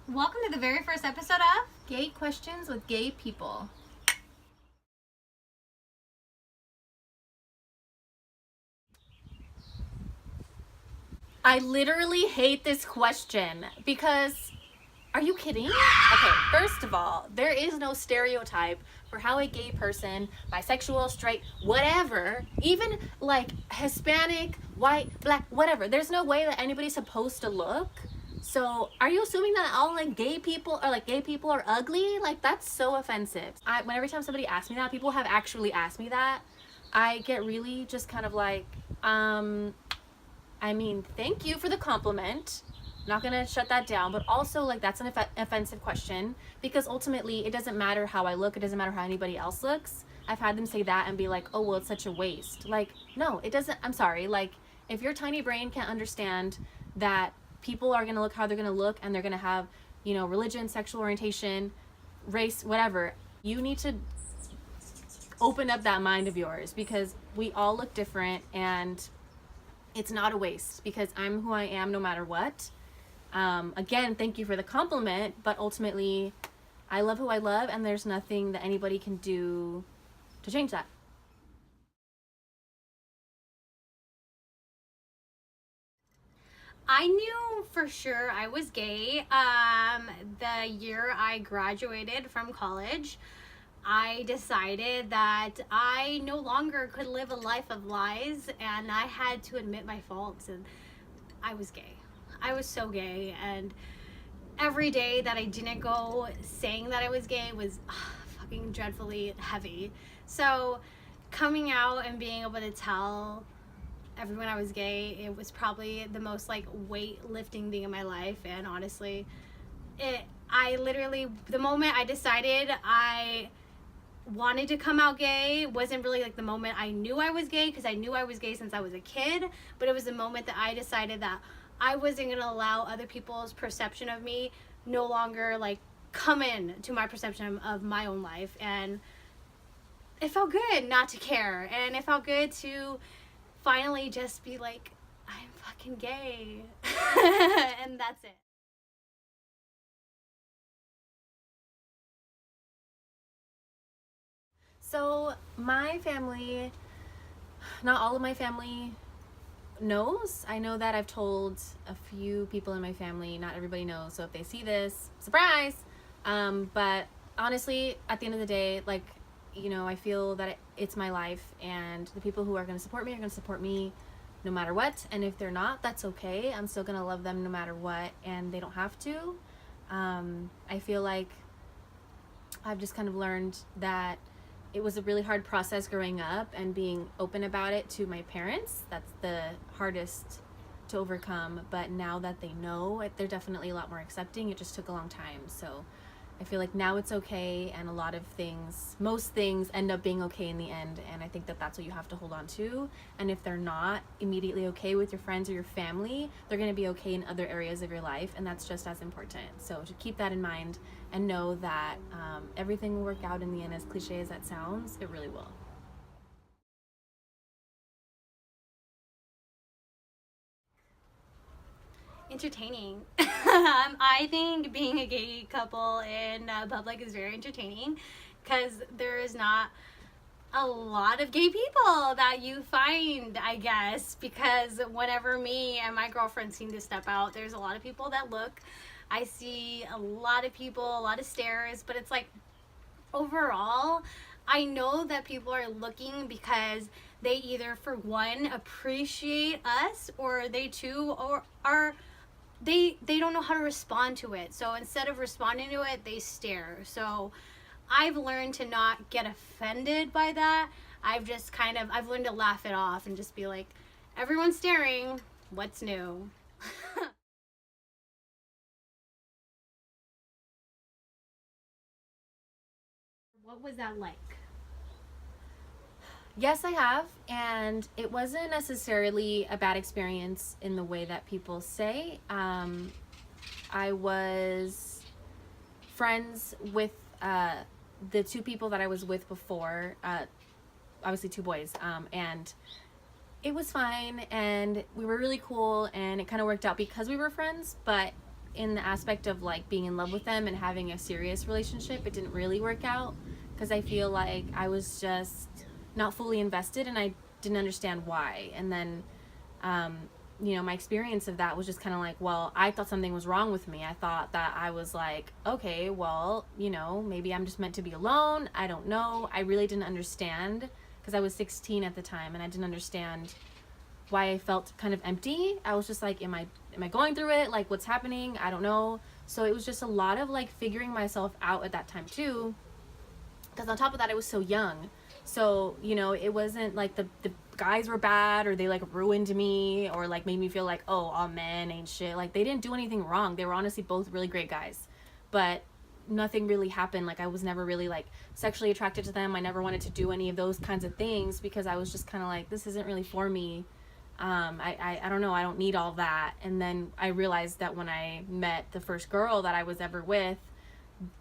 Welcome to the very first episode of Gay Questions with Gay People. I literally hate this question because, are you kidding? Okay, first of all, there is no stereotype for how a gay person, bisexual, straight, whatever, even like Hispanic, white, black, whatever, there's no way that anybody's supposed to look. So are you assuming that all gay people are ugly? Like, that's so offensive. Every time somebody asks me that, people have actually asked me that, I get really just kind of like, thank you for the compliment. I'm not gonna shut that down, but also like that's an offensive question because ultimately it doesn't matter how I look. It doesn't matter how anybody else looks. I've had them say that and be like, oh, well, it's such a waste. Like, no, it doesn't. I'm sorry. Like, if your tiny brain can't understand that people are gonna look how they're gonna look and they're gonna have, religion, sexual orientation, race, whatever, you need to open up that mind of yours because we all look different and it's not a waste because I'm who I am no matter what. Again, thank you for the compliment, but ultimately I love who I love and there's nothing that anybody can do to change that. I knew for sure I was gay the year I graduated from college. I decided that I no longer could live a life of lies and I had to admit my faults, and I was gay. I was so gay, and every day that I didn't go saying that I was gay was fucking dreadfully heavy. So coming out and being able to tell everyone I was gay, it was probably the most like weight lifting thing in my life. And honestly, I literally, the moment I decided I wanted to come out gay wasn't really like the moment I knew I was gay, because I knew I was gay since I was a kid, but it was the moment that I decided that I wasn't going to allow other people's perception of me no longer like come in to my perception of my own life. And it felt good not to care, and it felt good to finally just be like, I'm fucking gay. And that's it. So my family, not all of my family knows. I know that I've told a few people in my family, not everybody knows. So if they see this, surprise. But honestly, at the end of the day, like, I feel that it's my life and the people who are going to support me are going to support me no matter what. And if they're not, that's okay. I'm still going to love them no matter what, and they don't have to. I feel like I've just kind of learned that it was a really hard process growing up and being open about it to my parents. That's the hardest to overcome. But now that they know, they're definitely a lot more accepting. It just took a long time. So I feel like now it's okay, and most things end up being okay in the end, and I think that that's what you have to hold on to. And if they're not immediately okay with your friends or your family, they're going to be okay in other areas of your life, and that's just as important. So to keep that in mind and know that everything will work out in the end, as cliche as that sounds, it really will. Entertaining. I think being a gay couple in public is very entertaining because there is not a lot of gay people that you find, I guess, because whenever me and my girlfriend seem to step out, there's a lot of people that look. I see a lot of people, a lot of stares, but it's like overall, I know that people are looking because they either, for one, appreciate us, or they too or are they don't know how to respond to it. So instead of responding to it, they stare. So I've learned to not get offended by that. I've learned to laugh it off and just be like, everyone's staring, what's new? What was that like? Yes, I have, and it wasn't necessarily a bad experience in the way that people say. I was friends with the two people that I was with before, obviously two boys, and it was fine, and we were really cool, and it kind of worked out because we were friends, but in the aspect of like being in love with them and having a serious relationship, it didn't really work out because I feel like I was just not fully invested and I didn't understand why. And then, my experience of that was just kind of like, well, I thought something was wrong with me. I thought that I was like, okay, well, maybe I'm just meant to be alone. I don't know. I really didn't understand because I was 16 at the time and I didn't understand why I felt kind of empty. I was just like, am I going through it? Like, what's happening? I don't know. So it was just a lot of like figuring myself out at that time too. Because on top of that, I was so young. So, it wasn't like the guys were bad or they like ruined me or like made me feel like, oh, all men ain't shit. Like, they didn't do anything wrong. They were honestly both really great guys. But nothing really happened. Like, I was never really like sexually attracted to them. I never wanted to do any of those kinds of things because I was just kind of like, this isn't really for me. I don't know. I don't need all that. And then I realized that when I met the first girl that I was ever with,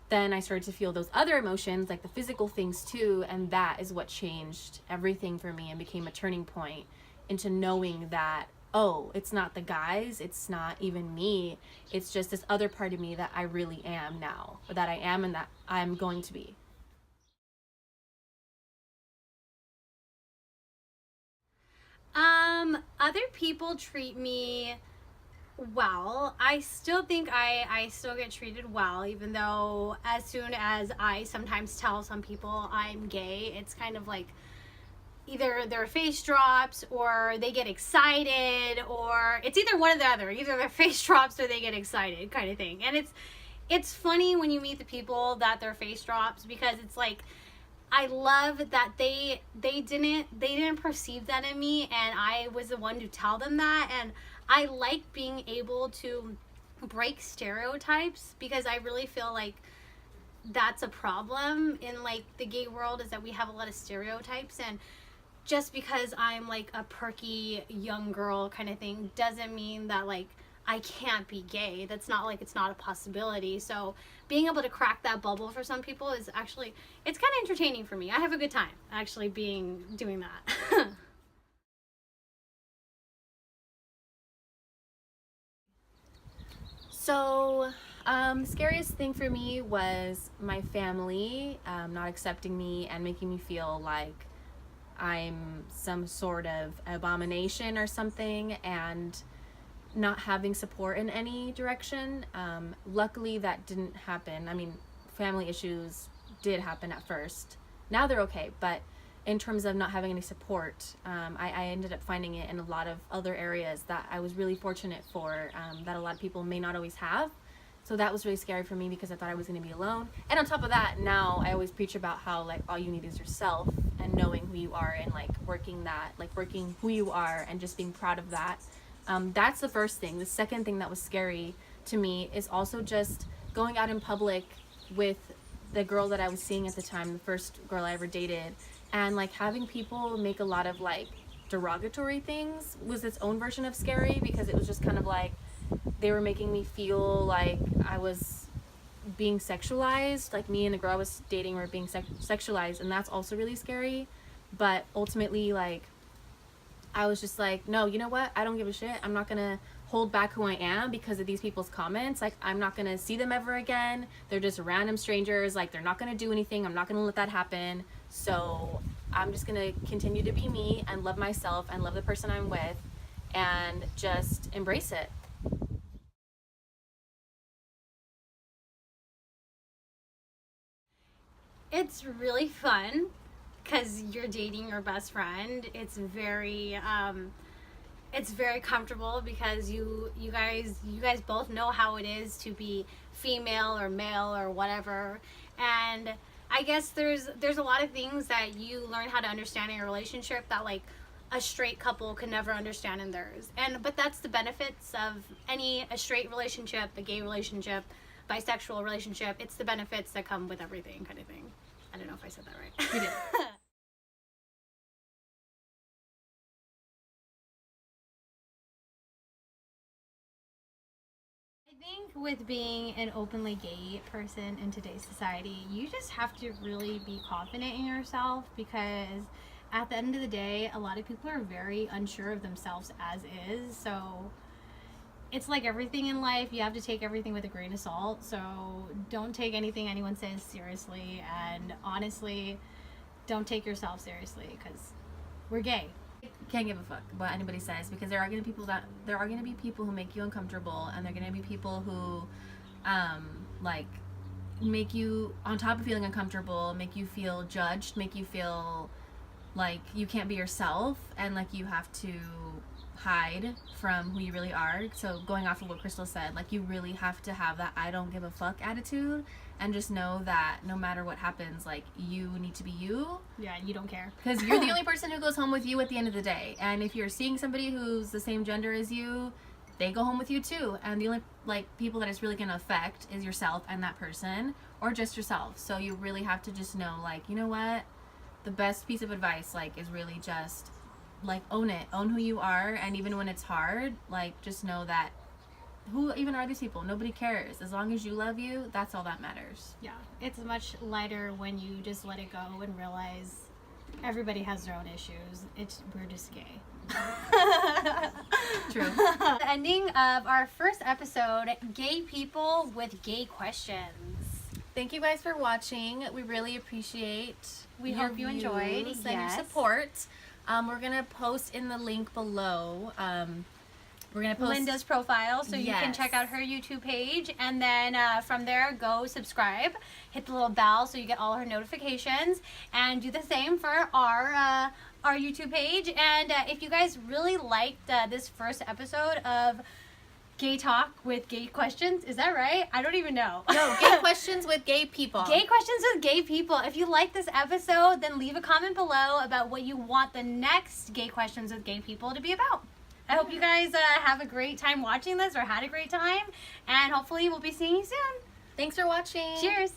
then I started to feel those other emotions, like the physical things too, and that is what changed everything for me and became a turning point into knowing that, oh, it's not the guys, it's not even me, it's just this other part of me that I really am now, or that I am and that I'm going to be. Other people treat me well. I still think I still get treated well, even though as soon as I sometimes tell some people I'm gay, it's kind of like either their face drops or they get excited, or it's either one or the other. Either their face drops or they get excited kind of thing. And it's funny when you meet the people that their face drops, because it's like, I love that they didn't perceive that in me, and I was the one to tell them that. And I like being able to break stereotypes, because I really feel like that's a problem in like the gay world, is that we have a lot of stereotypes, and just because I'm like a perky young girl kind of thing doesn't mean that like I can't be gay. That's not like, it's not a possibility. So being able to crack that bubble for some people is actually, it's kind of entertaining for me. I have a good time actually doing that. So, scariest thing for me was my family not accepting me and making me feel like I'm some sort of abomination or something, and not having support in any direction. Luckily, that didn't happen. I mean, family issues did happen at first. Now they're okay, but in terms of not having any support, I ended up finding it in a lot of other areas that I was really fortunate for, that a lot of people may not always have. So that was really scary for me because I thought I was going to be alone. And on top of that, now I always preach about how like all you need is yourself and knowing who you are, and like working who you are and just being proud of that. That's the first thing. The second thing that was scary to me is also just going out in public with the girl that I was seeing at the time, the first girl I ever dated, and like having people make a lot of like derogatory things was its own version of scary, because it was just kind of like they were making me feel like I was being sexualized, like me and the girl I was dating were being sexualized, and that's also really scary. But ultimately, like, I was just like, no, you know what? I don't give a shit. I'm not gonna hold back who I am because of these people's comments. Like, I'm not gonna see them ever again. They're just random strangers. Like, they're not gonna do anything. I'm not gonna let that happen. So I'm just gonna continue to be me and love myself and love the person I'm with and just embrace it. It's really fun because you're dating your best friend. It's very comfortable because you guys both know how it is to be female or male or whatever. And I guess there's a lot of things that you learn how to understand in your relationship that like a straight couple can never understand in theirs. But that's the benefits of a straight relationship, a gay relationship, bisexual relationship. It's the benefits that come with everything kind of thing. I don't know if I said that right. You did. I think with being an openly gay person in today's society, you just have to really be confident in yourself, because at the end of the day, a lot of people are very unsure of themselves as is. So it's like everything in life. You have to take everything with a grain of salt. So don't take anything anyone says seriously. And honestly, don't take yourself seriously because we're gay. Can't give a fuck what anybody says, because there are going to be people who make you uncomfortable, and there are going to be people who like make you, on top of feeling uncomfortable, make you feel judged, make you feel like you can't be yourself, and like you have to hide from who you really are. So going off of what Crystal said, like you really have to have that I don't give a fuck attitude, and just know that no matter what happens, like you need to be you. Yeah, you don't care. Because you're the only person who goes home with you at the end of the day. And if you're seeing somebody who's the same gender as you, they go home with you too. And the only like people that it's really going to affect is yourself and that person, or just yourself. So you really have to just know, like, you know what? The best piece of advice, like, is really just like own it. Own who you are. And even when it's hard, like, just know that who even are these people? Nobody cares. As long as you love you, that's all that matters. Yeah, it's much lighter when you just let it go and realize everybody has their own issues. We're just gay. True. The ending of our first episode, gay people with gay questions. Thank you guys for watching. We really appreciate We your hope you enjoyed. views and your Yes. support. We're going to post in the link below. We're going to post Linda's profile, so you can Yes. check out her YouTube page, and then from there go subscribe, hit the little bell so you get all her notifications, and do the same for our YouTube page. And if you guys really liked this first episode of Gay Talk with Gay Questions, is that right? I don't even know. No, gay questions with gay people. Gay Questions with Gay People. If you like this episode, then leave a comment below about what you want the next Gay Questions with Gay People to be about. I hope you guys have a great time watching this, or had a great time, and hopefully we'll be seeing you soon. Thanks for watching. Cheers.